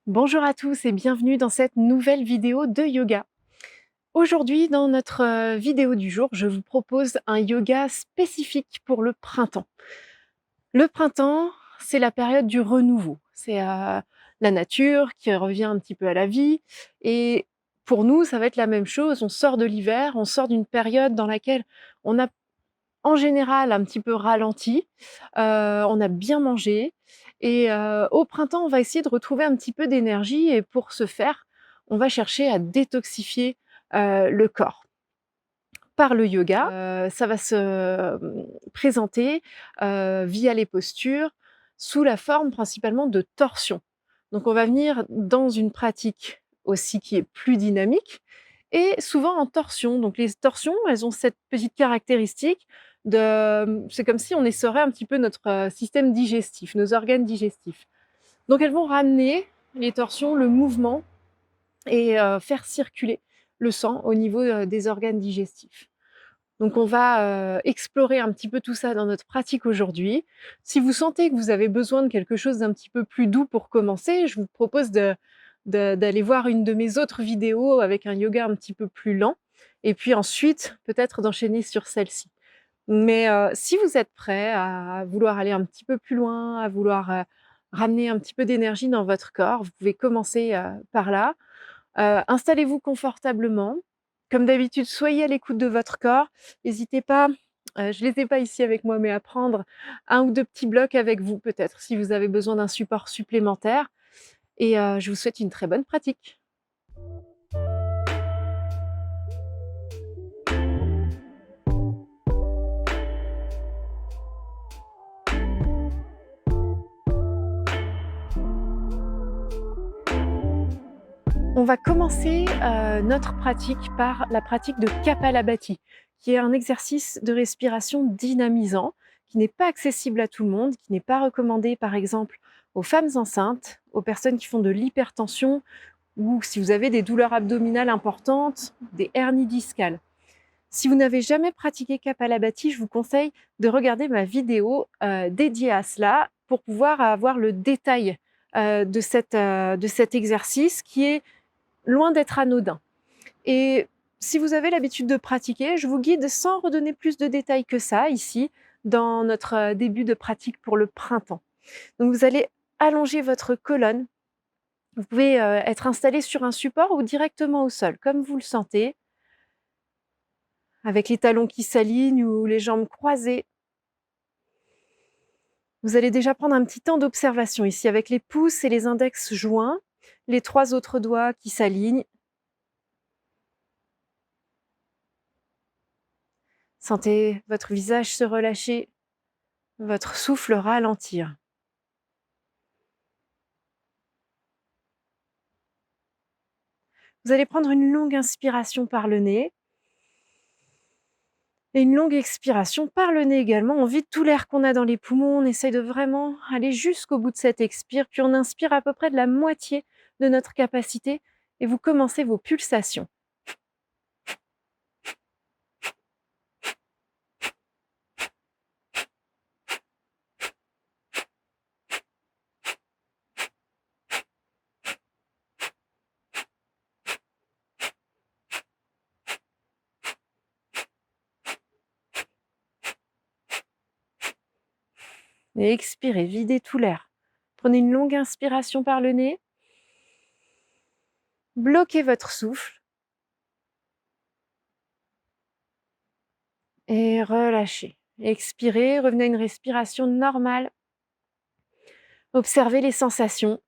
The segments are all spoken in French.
Bonjour à tous et bienvenue dans cette nouvelle vidéo de yoga. Aujourd'hui, dans notre vidéo du jour, je vous propose un yoga spécifique pour le printemps. Le printemps, c'est la période du renouveau. C'est la nature qui revient un petit peu à la vie. Et pour nous, ça va être la même chose. On sort de l'hiver, on sort d'une période dans laquelle on a en général un petit peu ralenti, on a bien mangé et au printemps, on va essayer de retrouver un petit peu d'énergie et pour ce faire, on va chercher à détoxifier, le corps. Par le yoga, ça va se, présenter, via les postures, sous la forme principalement de torsion. Donc on va venir dans une pratique aussi qui est plus dynamique et souvent en torsion. Donc les torsions, elles ont cette petite caractéristique de c'est comme si on essorait un petit peu notre, système digestif, nos organes digestifs. Donc elles vont ramener les torsions, le mouvement et faire circuler le sang au niveau, des organes digestifs. Donc on va, explorer un petit peu tout ça dans notre pratique aujourd'hui. Si vous sentez que vous avez besoin de quelque chose d'un petit peu plus doux pour commencer, je vous propose d'aller voir une de mes autres vidéos avec un yoga un petit peu plus lent et puis ensuite peut-être d'enchaîner sur celle-ci. Mais, si vous êtes prêt à vouloir aller un petit peu plus loin, à vouloir, ramener un petit peu d'énergie dans votre corps, vous pouvez commencer, par là. Installez-vous confortablement. Comme d'habitude, soyez à l'écoute de votre corps. N'hésitez pas, je les ai pas ici avec moi, mais à prendre un ou 2 petits blocs avec vous peut-être, si vous avez besoin d'un support supplémentaire et je vous souhaite une très bonne pratique. On va commencer, notre pratique par la pratique de Kapalabhati, qui est un exercice de respiration dynamisant, qui n'est pas accessible à tout le monde, qui n'est pas recommandé, par exemple, aux femmes enceintes, aux personnes qui font de l'hypertension ou si vous avez des douleurs abdominales importantes, des hernies discales. Si vous n'avez jamais pratiqué Kapalabhati, je vous conseille de regarder ma vidéo, dédiée à cela pour pouvoir avoir le détail, de cet exercice qui est loin d'être anodin. Et si vous avez l'habitude de pratiquer, je vous guide sans redonner plus de détails que ça ici, dans notre début de pratique pour le printemps. Donc vous allez allonger votre colonne. Vous pouvez être installé sur un support ou directement au sol, comme vous le sentez, avec les talons qui s'alignent ou les jambes croisées. Vous allez déjà prendre un petit temps d'observation ici, avec les pouces et les index joints, les 3 autres doigts qui s'alignent. Sentez votre visage se relâcher, votre souffle ralentir. Vous allez prendre une longue inspiration par le nez et une longue expiration par le nez également. On vide tout l'air qu'on a dans les poumons, on essaye de vraiment aller jusqu'au bout de cette expire, puis on inspire à peu près de la moitié de notre capacité et vous commencez vos pulsations. Et expirez, videz tout l'air. Prenez une longue inspiration par le nez, bloquez votre souffle et relâchez. Expirez, revenez à une respiration normale. Observez les sensations.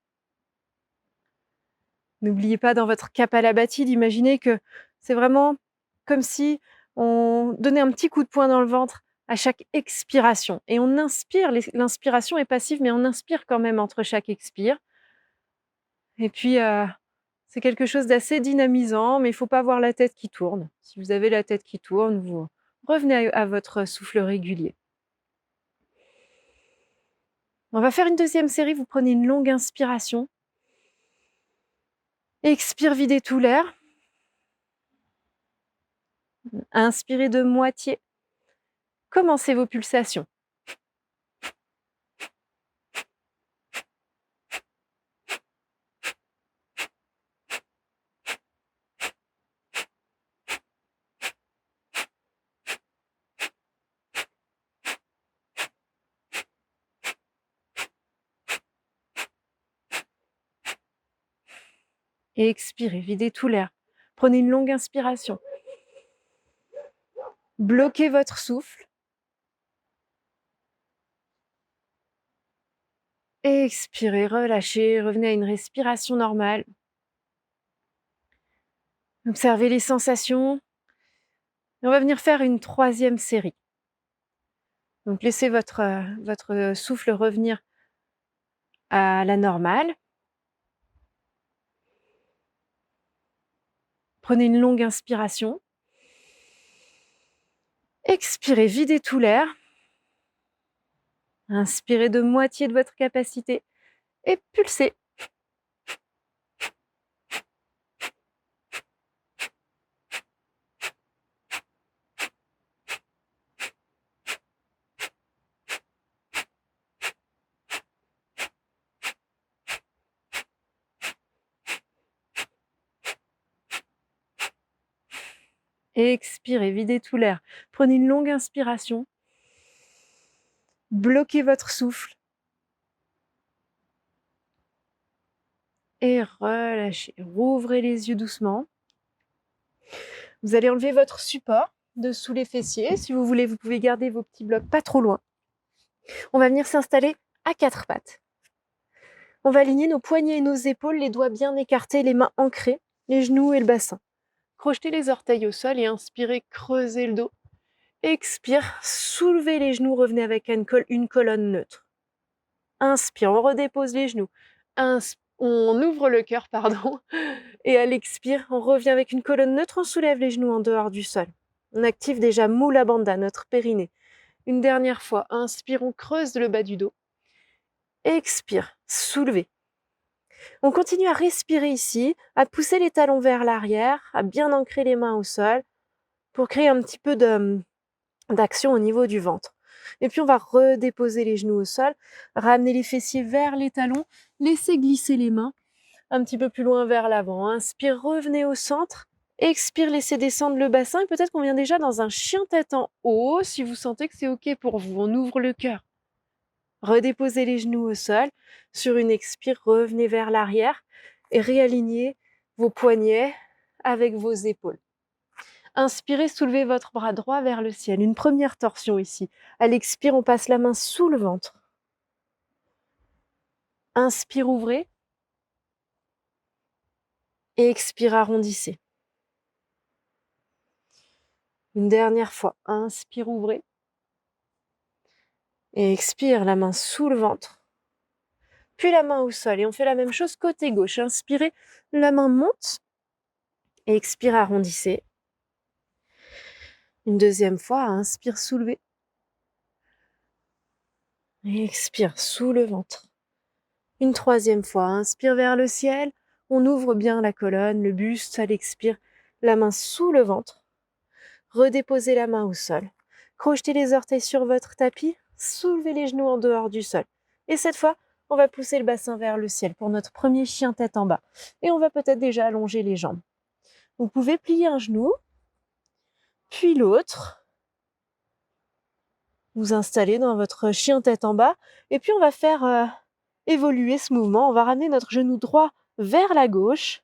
N'oubliez pas dans votre Kapalabhati d'imaginer que c'est vraiment comme si on donnait un petit coup de poing dans le ventre à chaque expiration et on inspire, l'inspiration est passive mais on inspire quand même entre chaque expire et puis, c'est quelque chose d'assez dynamisant mais il ne faut pas avoir la tête qui tourne. Si vous avez la tête qui tourne, vous revenez à votre souffle régulier. On va faire une deuxième série, vous prenez une longue inspiration. Expire, videz tout l'air. Inspirez de moitié. Commencez vos pulsations. « Et expirez, videz tout l'air. Prenez une longue inspiration. Bloquez votre souffle. Expirez, relâchez, revenez à une respiration normale. Observez les sensations. On va venir faire une 3e série. Donc laissez votre souffle revenir à la normale. Prenez une longue inspiration. Expirez, videz tout l'air. Inspirez de moitié de votre capacité et pulsez. Expirez, videz tout l'air. Prenez une longue inspiration. Bloquez votre souffle. Et relâchez. Rouvrez les yeux doucement. Vous allez enlever votre support de sous les fessiers. Si vous voulez, vous pouvez garder vos petits blocs pas trop loin. On va venir s'installer à 4 pattes. On va aligner nos poignets et nos épaules, les doigts bien écartés, les mains ancrées, les genoux et le bassin. Crochetez les orteils au sol et inspirez, creusez le dos. Expire, soulevez les genoux, revenez avec une colonne neutre. Inspire, on redépose les genoux. On ouvre le cœur, pardon. Et à l'expire, on revient avec une colonne neutre, on soulève les genoux en dehors du sol. On active déjà Mula Bandha, notre périnée. Une dernière fois, inspire, on creuse le bas du dos. Expire, soulevez. On continue à respirer ici, à pousser les talons vers l'arrière, à bien ancrer les mains au sol pour créer un petit peu d'action au niveau du ventre. Et puis on va redéposer les genoux au sol, ramener les fessiers vers les talons, laisser glisser les mains un petit peu plus loin vers l'avant. Inspire, revenez au centre. Expire, laissez descendre le bassin. Et peut-être qu'on vient déjà dans un chien tête en haut, si vous sentez que c'est OK pour vous. On ouvre le cœur. Redéposez les genoux au sol. Sur une expire, revenez vers l'arrière et réalignez vos poignets avec vos épaules. Inspirez, soulevez votre bras droit vers le ciel. Une première torsion ici. À l'expire, on passe la main sous le ventre. Inspire, ouvrez. Et expire, arrondissez. Une dernière fois. Inspire, ouvrez. Et expire, la main sous le ventre. Puis la main au sol. Et on fait la même chose côté gauche. Inspirez, la main monte. Et expire, arrondissez. Une deuxième fois, inspire, soulevez. Et expire, sous le ventre. Une troisième fois, inspire vers le ciel. On ouvre bien la colonne, le buste, à l'expire, la main sous le ventre. Redéposez la main au sol. Crochetez les orteils sur votre tapis. Soulevez les genoux en dehors du sol. Et cette fois, on va pousser le bassin vers le ciel pour notre premier chien tête en bas. Et on va peut-être déjà allonger les jambes. Vous pouvez plier un genou, puis l'autre. Vous installez dans votre chien tête en bas. Et puis on va faire évoluer ce mouvement. On va ramener notre genou droit vers la gauche.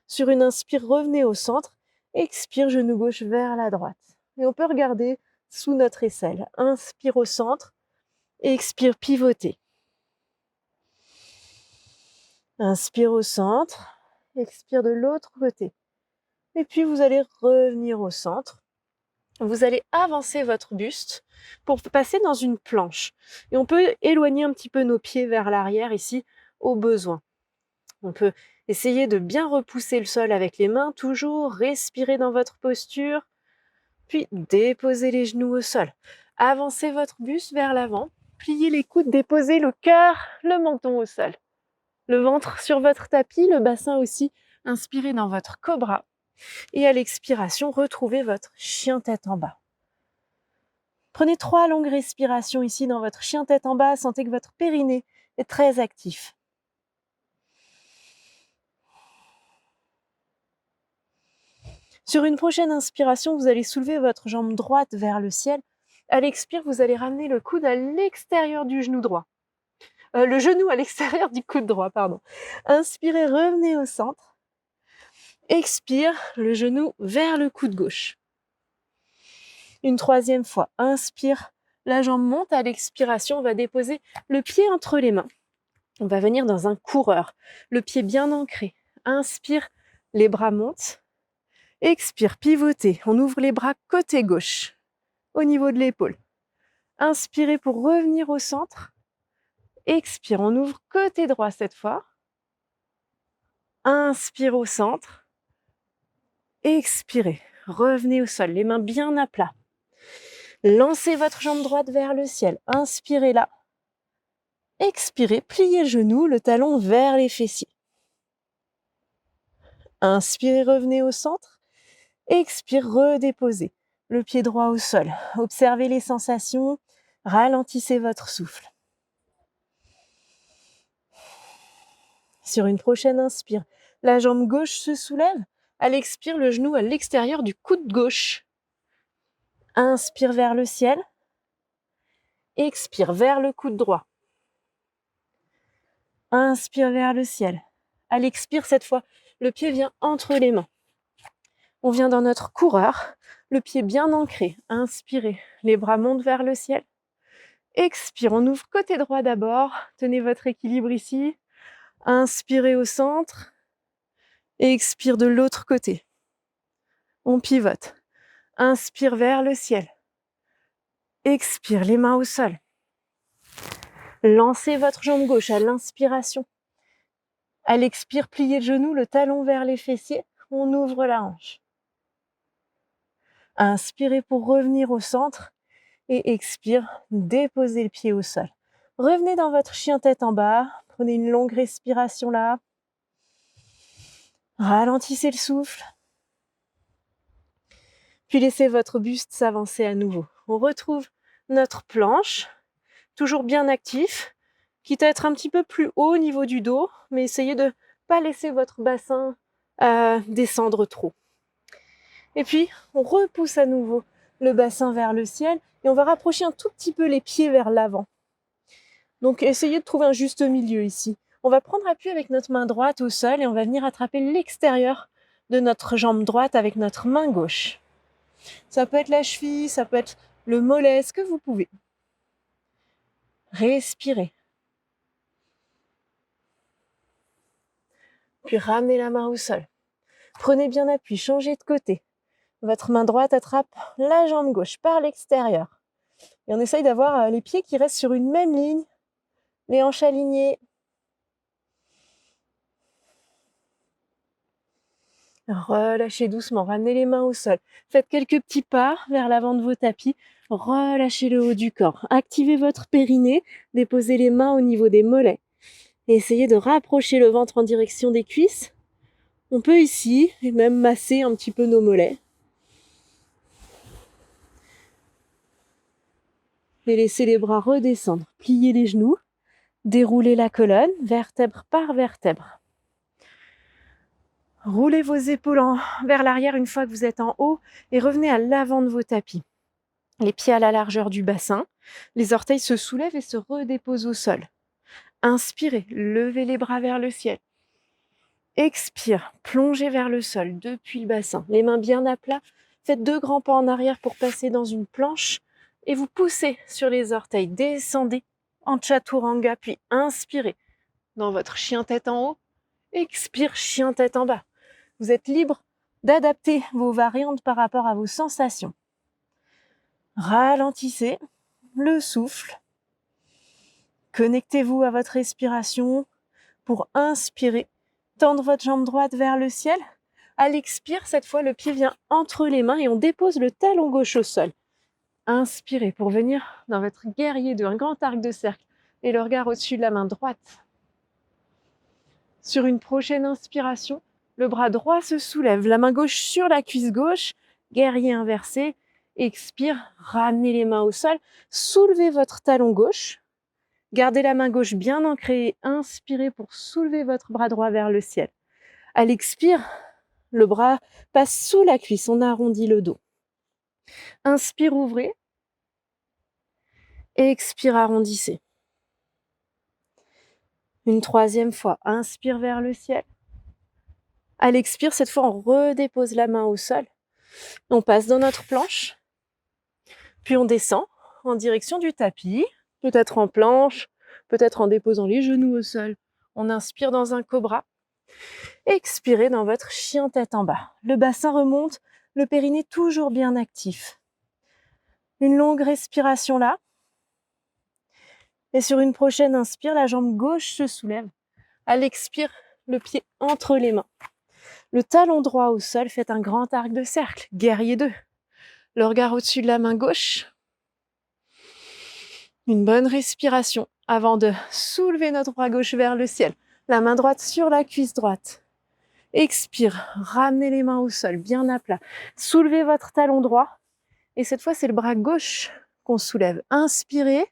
Sur une inspire, revenez au centre. Expire, genou gauche vers la droite. Et on peut regarder sous notre aisselle. Inspire au centre. Expire, pivoter. Inspire au centre. Expire de l'autre côté. Et puis vous allez revenir au centre. Vous allez avancer votre buste pour passer dans une planche. Et on peut éloigner un petit peu nos pieds vers l'arrière ici au besoin. On peut essayer de bien repousser le sol avec les mains, toujours respirer dans votre posture, puis déposer les genoux au sol. Avancez votre buste vers l'avant, pliez les coudes, déposez le cœur, le menton au sol. Le ventre sur votre tapis, le bassin aussi, inspirez dans votre cobra. Et à l'expiration, retrouvez votre chien tête en bas. Prenez 3 longues respirations ici dans votre chien tête en bas. Sentez que votre périnée est très actif. Sur une prochaine inspiration, vous allez soulever votre jambe droite vers le ciel. À l'expire, vous allez ramener le coude à l'extérieur du genou droit. Le genou à l'extérieur du coude droit, pardon. Inspirez, revenez au centre. Expire, le genou vers le coude gauche. Une troisième fois, inspire, la jambe monte. À l'expiration, on va déposer le pied entre les mains. On va venir dans un coureur, le pied bien ancré. Inspire, les bras montent. Expire, pivoter. On ouvre les bras côté gauche, au niveau de l'épaule. Inspirez pour revenir au centre. Expire, on ouvre côté droit cette fois. Inspire au centre. Expirez, revenez au sol, les mains bien à plat. Lancez votre jambe droite vers le ciel. Inspirez là. Expirez, pliez le genou, le talon vers les fessiers. Inspirez, revenez au centre. Expire, redéposez le pied droit au sol. Observez les sensations, ralentissez votre souffle. Sur une prochaine inspire, la jambe gauche se soulève. À l'expire, le genou à l'extérieur du coude gauche. Inspire vers le ciel. Expire vers le coude droit. Inspire vers le ciel. À l'expire, cette fois, le pied vient entre les mains. On vient dans notre coureur, le pied bien ancré. Inspirez, les bras montent vers le ciel. Expire, on ouvre côté droit d'abord. Tenez votre équilibre ici. Inspirez au centre. Et expire de l'autre côté. On pivote. Inspire vers le ciel. Expire, les mains au sol. Lancez votre jambe gauche à l'inspiration. À l'expire, pliez le genou, le talon vers les fessiers. On ouvre la hanche. Inspirez pour revenir au centre. Et expire, déposez le pied au sol. Revenez dans votre chien tête en bas. Prenez une longue respiration là. Ralentissez le souffle. Puis laissez votre buste s'avancer à nouveau. On retrouve notre planche, toujours bien actif, quitte à être un petit peu plus haut au niveau du dos, mais essayez de ne pas laisser votre bassin descendre trop. Et puis, on repousse à nouveau le bassin vers le ciel et on va rapprocher un tout petit peu les pieds vers l'avant. Donc, essayez de trouver un juste milieu ici. On va prendre appui avec notre main droite au sol et on va venir attraper l'extérieur de notre jambe droite avec notre main gauche. Ça peut être la cheville, ça peut être le mollet, ce que vous pouvez. Respirez. Puis ramenez la main au sol. Prenez bien appui, changez de côté. Votre main droite attrape la jambe gauche par l'extérieur. Et on essaye d'avoir les pieds qui restent sur une même ligne, les hanches alignées. Relâchez doucement, ramenez les mains au sol. Faites quelques petits pas vers l'avant de vos tapis. Relâchez le haut du corps. Activez votre périnée. Déposez les mains au niveau des mollets. Et essayez de rapprocher le ventre en direction des cuisses. On peut ici même masser un petit peu nos mollets. Et laissez les bras redescendre. Pliez les genoux. Déroulez la colonne, vertèbre par vertèbre. Roulez vos épaules vers l'arrière une fois que vous êtes en haut et revenez à l'avant de vos tapis. Les pieds à la largeur du bassin. Les orteils se soulèvent et se redéposent au sol. Inspirez, levez les bras vers le ciel. Expire, plongez vers le sol depuis le bassin. Les mains bien à plat. Faites 2 grands pas en arrière pour passer dans une planche et vous poussez sur les orteils. Descendez en chaturanga, puis inspirez dans votre chien tête en haut. Expire, chien tête en bas. Vous êtes libre d'adapter vos variantes par rapport à vos sensations. Ralentissez le souffle. Connectez-vous à votre respiration pour inspirer. Tendre votre jambe droite vers le ciel. À l'expire, cette fois, le pied vient entre les mains et on dépose le talon gauche au sol. Inspirez pour venir dans votre guerrier 2, un grand arc de cercle et le regard au-dessus de la main droite. Sur une prochaine inspiration, le bras droit se soulève, la main gauche sur la cuisse gauche, guerrier inversé. Expire, ramenez les mains au sol, soulevez votre talon gauche. Gardez la main gauche bien ancrée et inspirez pour soulever votre bras droit vers le ciel. À l'expire, le bras passe sous la cuisse, on arrondit le dos. Inspire, ouvrez. Expire, arrondissez. Une troisième fois, inspire vers le ciel. À l'expire, cette fois, on redépose la main au sol. On passe dans notre planche. Puis on descend en direction du tapis, peut-être en planche, peut-être en déposant les genoux au sol. On inspire dans un cobra. Expirez dans votre chien tête en bas. Le bassin remonte, le périnée toujours bien actif. Une longue respiration là. Et sur une prochaine inspire, la jambe gauche se soulève. À l'expire, le pied entre les mains. Le talon droit au sol, faites un grand arc de cercle, guerrier 2. Le regard au-dessus de la main gauche. Une bonne respiration avant de soulever notre bras gauche vers le ciel. La main droite sur la cuisse droite. Expire, ramenez les mains au sol, bien à plat. Soulevez votre talon droit. Et cette fois, c'est le bras gauche qu'on soulève. Inspirez.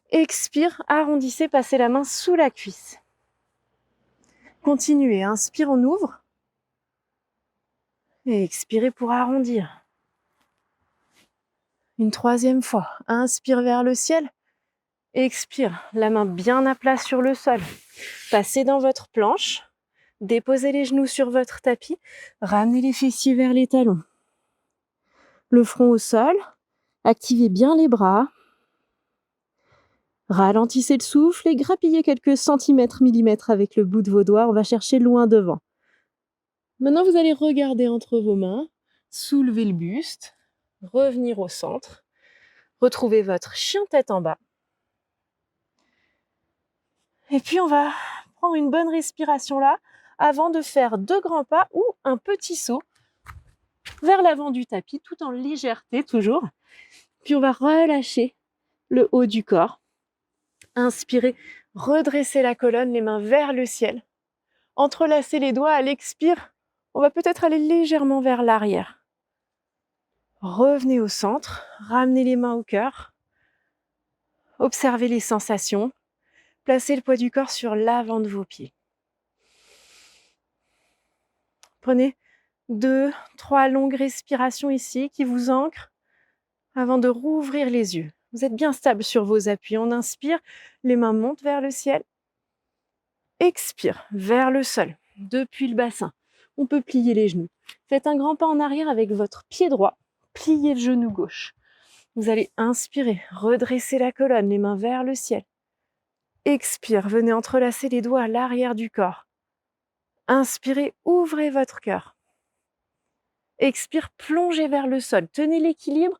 Expire, arrondissez, passez la main sous la cuisse. Continuez, inspire, on ouvre. Et expirez pour arrondir. Une troisième fois, inspire vers le ciel. Expire, la main bien à plat sur le sol. Passez dans votre planche. Déposez les genoux sur votre tapis. Ramenez les fessiers vers les talons. Le front au sol. Activez bien les bras. Ralentissez le souffle et grappillez quelques centimètres, millimètres avec le bout de vos doigts. On va chercher loin devant. Maintenant, vous allez regarder entre vos mains, soulever le buste, revenir au centre, retrouver votre chien tête en bas. Et puis, on va prendre une bonne respiration là avant de faire 2 grands pas ou un petit saut vers l'avant du tapis, tout en légèreté toujours. Puis, on va relâcher le haut du corps. Inspirez, redressez la colonne, les mains vers le ciel. Entrelacez les doigts à l'expire. On va peut-être aller légèrement vers l'arrière. Revenez au centre, ramenez les mains au cœur. Observez les sensations. Placez le poids du corps sur l'avant de vos pieds. Prenez 2, 3 longues respirations ici qui vous ancrent avant de rouvrir les yeux. Vous êtes bien stable sur vos appuis. On inspire, les mains montent vers le ciel. Expire, vers le sol, depuis le bassin. On peut plier les genoux. Faites un grand pas en arrière avec votre pied droit. Pliez le genou gauche. Vous allez inspirer, redresser la colonne, les mains vers le ciel. Expire, venez entrelacer les doigts à l'arrière du corps. Inspirez, ouvrez votre cœur. Expire, plongez vers le sol. Tenez l'équilibre.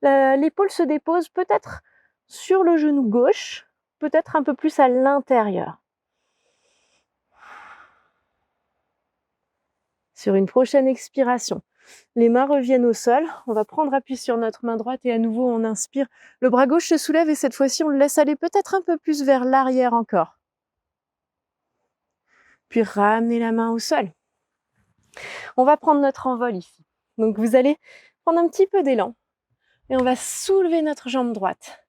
L'épaule se dépose peut-être sur le genou gauche, peut-être un peu plus à l'intérieur. Sur une prochaine expiration, les mains reviennent au sol. On va prendre appui sur notre main droite et à nouveau on inspire. Le bras gauche se soulève et cette fois-ci on le laisse aller peut-être un peu plus vers l'arrière encore. Puis ramenez la main au sol. On va prendre notre envol ici. Donc vous allez prendre un petit peu d'élan et on va soulever notre jambe droite.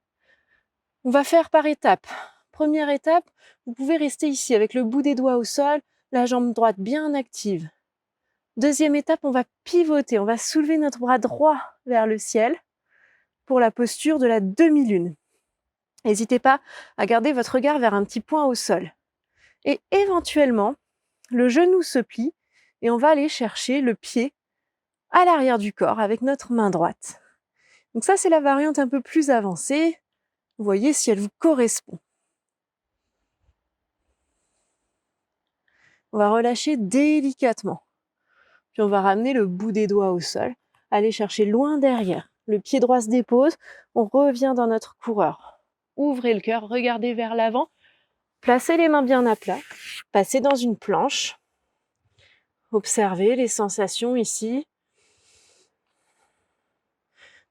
On va faire par étapes. Première étape, vous pouvez rester ici avec le bout des doigts au sol, la jambe droite bien active. Deuxième étape, on va pivoter, on va soulever notre bras droit vers le ciel pour la posture de la demi-lune. N'hésitez pas à garder votre regard vers un petit point au sol. Et éventuellement, le genou se plie et on va aller chercher le pied à l'arrière du corps avec notre main droite. Donc ça, c'est la variante un peu plus avancée. Vous voyez si elle vous correspond. On va relâcher délicatement. Puis on va ramener le bout des doigts au sol, aller chercher loin derrière. Le pied droit se dépose, on revient dans notre coureur. Ouvrez le cœur, regardez vers l'avant, placez les mains bien à plat, passez dans une planche. Observez les sensations ici.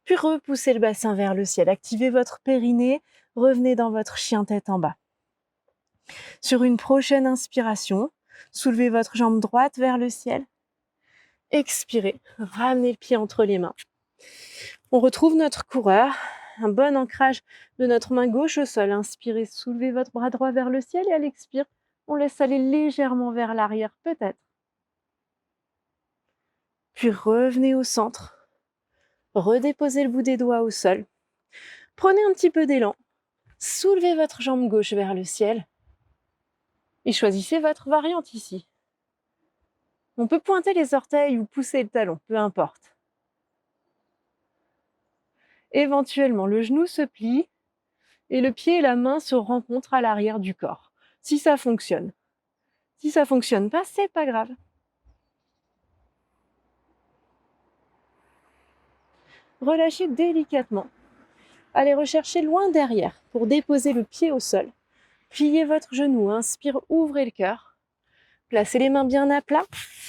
Puis repoussez le bassin vers le ciel, activez votre périnée, revenez dans votre chien tête en bas. Sur une prochaine inspiration, soulevez votre jambe droite vers le ciel. Expirez, ramenez le pied entre les mains. On retrouve notre coureur, un bon ancrage de notre main gauche au sol. Inspirez, soulevez votre bras droit vers le ciel et à l'expire, on laisse aller légèrement vers l'arrière peut-être. Puis revenez au centre. Redéposez le bout des doigts au sol. Prenez un petit peu d'élan. Soulevez votre jambe gauche vers le ciel. Et choisissez votre variante ici. On peut pointer les orteils ou pousser le talon, peu importe. Éventuellement, le genou se plie et le pied et la main se rencontrent à l'arrière du corps. Si ça fonctionne. Si ça fonctionne pas, c'est pas grave. Relâchez délicatement. Allez rechercher loin derrière pour déposer le pied au sol. Pliez votre genou, inspire, ouvrez le cœur. Placez les mains bien à plat.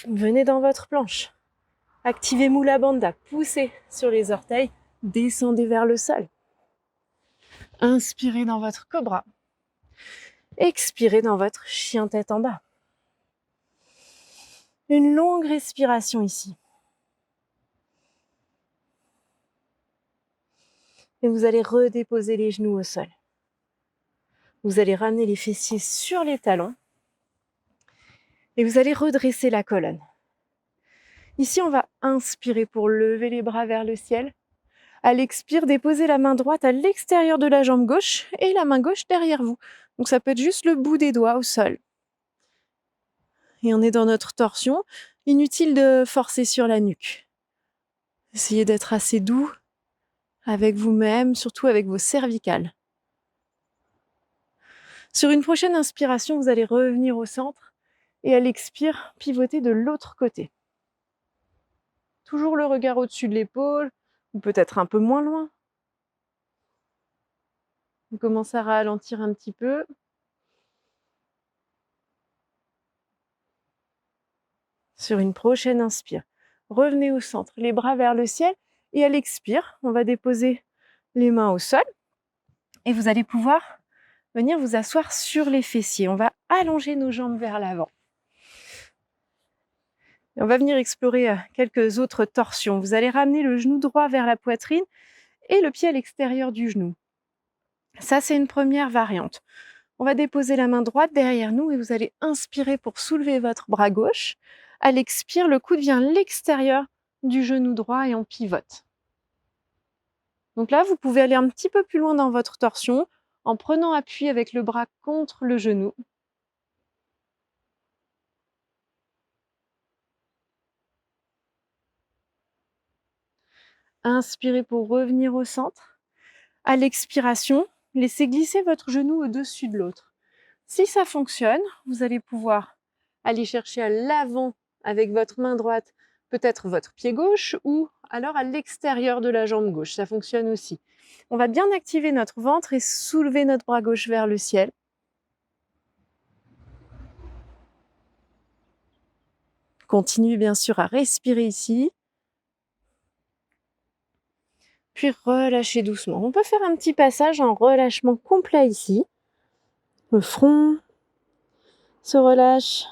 Venez dans votre planche. Activez Mula Bandha, poussez sur les orteils, descendez vers le sol. Inspirez dans votre cobra. Expirez dans votre chien tête en bas. Une longue respiration ici. Et vous allez redéposer les genoux au sol. Vous allez ramener les fessiers sur les talons. Et vous allez redresser la colonne. Ici, on va inspirer pour lever les bras vers le ciel. À l'expire, déposez la main droite à l'extérieur de la jambe gauche et la main gauche derrière vous. Donc ça peut être juste le bout des doigts au sol. Et on est dans notre torsion. Inutile de forcer sur la nuque. Essayez d'être assez doux avec vous-même, surtout avec vos cervicales. Sur une prochaine inspiration, vous allez revenir au centre et à l'expire, pivoter de l'autre côté. Toujours le regard au-dessus de l'épaule, ou peut-être un peu moins loin. On commence à ralentir un petit peu. Sur une prochaine inspire, revenez au centre, les bras vers le ciel. Et à l'expire, on va déposer les mains au sol. Et vous allez pouvoir venir vous asseoir sur les fessiers. On va allonger nos jambes vers l'avant. Et on va venir explorer quelques autres torsions. Vous allez ramener le genou droit vers la poitrine et le pied à l'extérieur du genou. Ça, c'est une première variante. On va déposer la main droite derrière nous et vous allez inspirer pour soulever votre bras gauche. À l'expire, le coude vient à l'extérieur du genou droit et on pivote. Donc là, vous pouvez aller un petit peu plus loin dans votre torsion en prenant appui avec le bras contre le genou. Inspirez pour revenir au centre. À l'expiration, laissez glisser votre genou au-dessus de l'autre. Si ça fonctionne, vous allez pouvoir aller chercher à l'avant avec votre main droite, peut-être votre pied gauche ou alors à l'extérieur de la jambe gauche. Ça fonctionne aussi. On va bien activer notre ventre et soulever notre bras gauche vers le ciel. Continuez bien sûr à respirer ici. Puis relâchez doucement. On peut faire un petit passage en relâchement complet ici. Le front se relâche.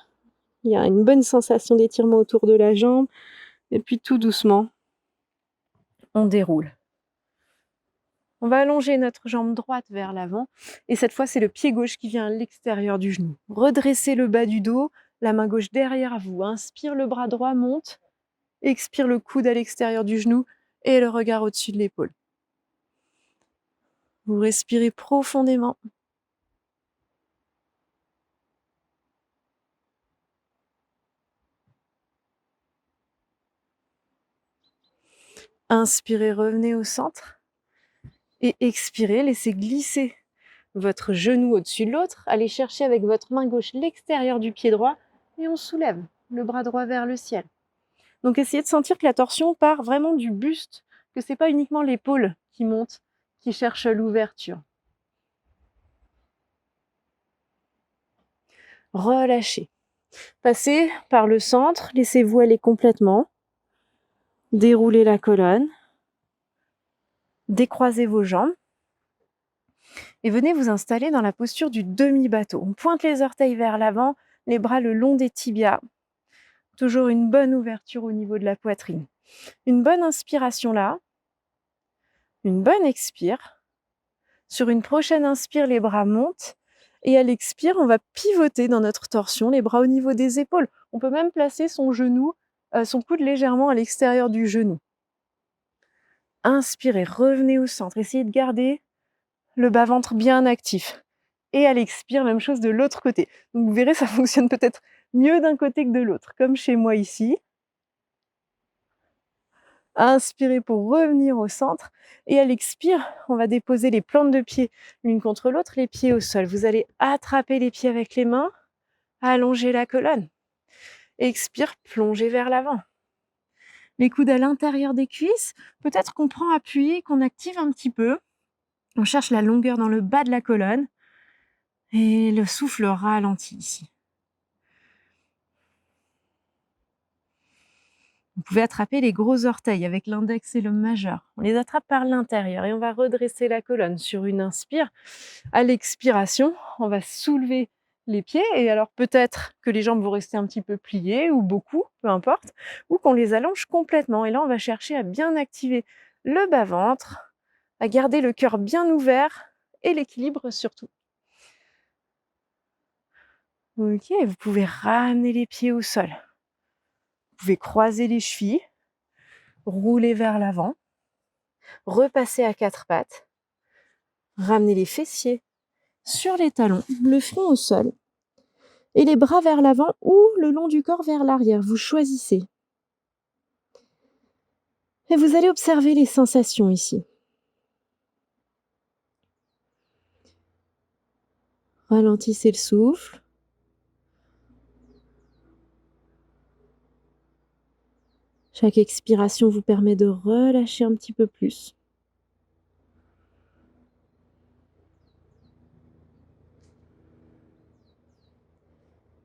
Il y a une bonne sensation d'étirement autour de la jambe. Et puis tout doucement, on déroule. On va allonger notre jambe droite vers l'avant. Et cette fois, c'est le pied gauche qui vient à l'extérieur du genou. Redressez le bas du dos, la main gauche derrière vous. Inspire, le bras droit monte. Expire, le coude à l'extérieur du genou et le regard au-dessus de l'épaule. Vous respirez profondément. Inspirez, revenez au centre. Et expirez, laissez glisser votre genou au-dessus de l'autre. Allez chercher avec votre main gauche l'extérieur du pied droit et on soulève le bras droit vers le ciel. Donc essayez de sentir que la torsion part vraiment du buste, que ce n'est pas uniquement l'épaule qui monte, qui cherche l'ouverture. Relâchez. Passez par le centre, laissez-vous aller complètement. Déroulez la colonne. Décroisez vos jambes. Et venez vous installer dans la posture du demi-bateau. On pointe les orteils vers l'avant, les bras le long des tibias. Toujours une bonne ouverture au niveau de la poitrine. Une bonne inspiration là. Une bonne expire. Sur une prochaine inspire, les bras montent. Et à l'expire, on va pivoter dans notre torsion, les bras au niveau des épaules. On peut même placer son coude légèrement à l'extérieur du genou. Inspirez, revenez au centre. Essayez de garder le bas-ventre bien actif. Et à l'expire, même chose de l'autre côté. Donc vous verrez, ça fonctionne peut-être mieux d'un côté que de l'autre, comme chez moi ici. Inspirez pour revenir au centre et à l'expire, on va déposer les plantes de pied l'une contre l'autre, les pieds au sol. Vous allez attraper les pieds avec les mains, allonger la colonne. Expire, plongez vers l'avant. Les coudes à l'intérieur des cuisses, peut-être qu'on prend appui, qu'on active un petit peu. On cherche la longueur dans le bas de la colonne et le souffle ralentit ici. Vous pouvez attraper les gros orteils avec l'index et le majeur. On les attrape par l'intérieur et on va redresser la colonne sur une inspire. À l'expiration, on va soulever les pieds et alors peut-être que les jambes vont rester un petit peu pliées ou beaucoup, peu importe, ou qu'on les allonge complètement. Et là, on va chercher à bien activer le bas-ventre, à garder le cœur bien ouvert et l'équilibre surtout. Ok, vous pouvez ramener les pieds au sol. Vous pouvez croiser les chevilles, rouler vers l'avant, repasser à quatre pattes, ramener les fessiers sur les talons, le front au sol et les bras vers l'avant ou le long du corps vers l'arrière. Vous choisissez. Et vous allez observer les sensations ici. Ralentissez le souffle. Chaque expiration vous permet de relâcher un petit peu plus.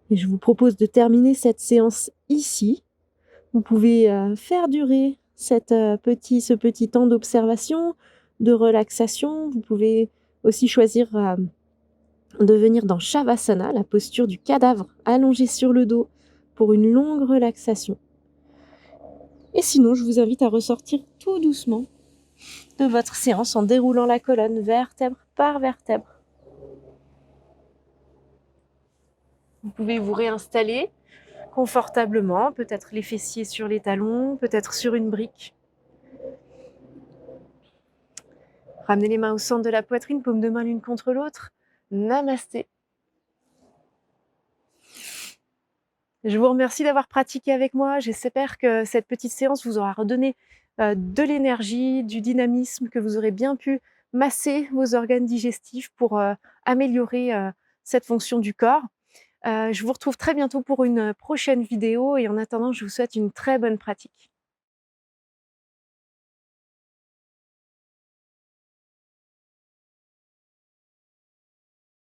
Et je vous propose de terminer cette séance ici. Vous pouvez faire durer ce petit temps d'observation, de relaxation. Vous pouvez aussi choisir de venir dans Shavasana, la posture du cadavre allongé sur le dos pour une longue relaxation. Et sinon, je vous invite à ressortir tout doucement de votre séance en déroulant la colonne vertèbre par vertèbre. Vous pouvez vous réinstaller confortablement, peut-être les fessiers sur les talons, peut-être sur une brique. Ramenez les mains au centre de la poitrine, paumes de main l'une contre l'autre. Namasté. Je vous remercie d'avoir pratiqué avec moi. J'espère que cette petite séance vous aura redonné de l'énergie, du dynamisme, que vous aurez bien pu masser vos organes digestifs pour améliorer cette fonction du corps. Je vous retrouve très bientôt pour une prochaine vidéo et en attendant, je vous souhaite une très bonne pratique.